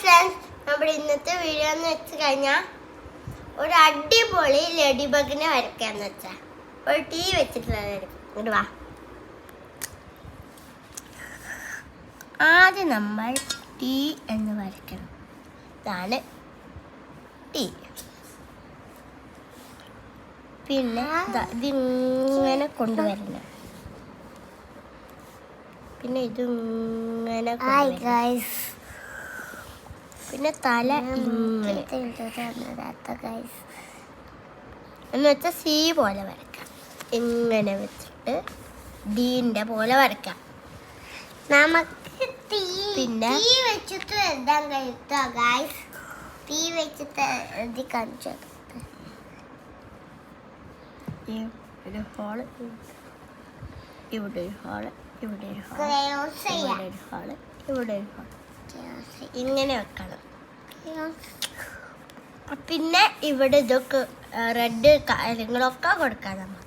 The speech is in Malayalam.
ഫ്രണ്ട്സ്, നമ്മുടെ ഇന്നത്തെ വീഡിയോ എന്ന് വെച്ച് കഴിഞ്ഞാൽ ഒരു അടിപൊളി ലേഡി ബഗിനെ വരയ്ക്കാന്ന് വെച്ചാൽ ഒരു ടീ വെച്ചിട്ടുള്ളതായിരിക്കും. ഇങ്ങോട്ട് വാ. ആദ്യം നമ്മൾ ടീ എന്ന് വരയ്ക്കണം. ഇതാണ് ടീ. പിന്നെ ഇതിങ്ങനെ കൊണ്ടുവരണം. പിന്നെ ഇതിങ്ങനെ പിന്നെ തല ഇങ്ങനെ എന്ന് വെച്ചാൽ സി പോലെ വരയ്ക്കാം. ഇങ്ങനെ വെച്ചിട്ട് ഡീൻ്റെ പോലെ വരയ്ക്കാം. നമുക്ക് പിന്നെ തീ വെച്ചിട്ട് എഴുതാൻ കഴിയുക ഗൈസ്. തീ വെച്ചിട്ട് എഴുതി കാണിച്ചത് ഒരു ഹോള്, ഇവിടെ ഒരു ഹോള്, ഇവിടെ ഒരു ഹോള്, ഇവിടെ ഒരു ഹോള്, ഇവിടെ ഒരു ഹോള്, ഇങ്ങനെ വെക്കണം. പിന്നെ ഇവിടെ ഇതൊക്കെ റെഡ് കാര്യങ്ങളൊക്കെ കൊടുക്കാം നമുക്ക്.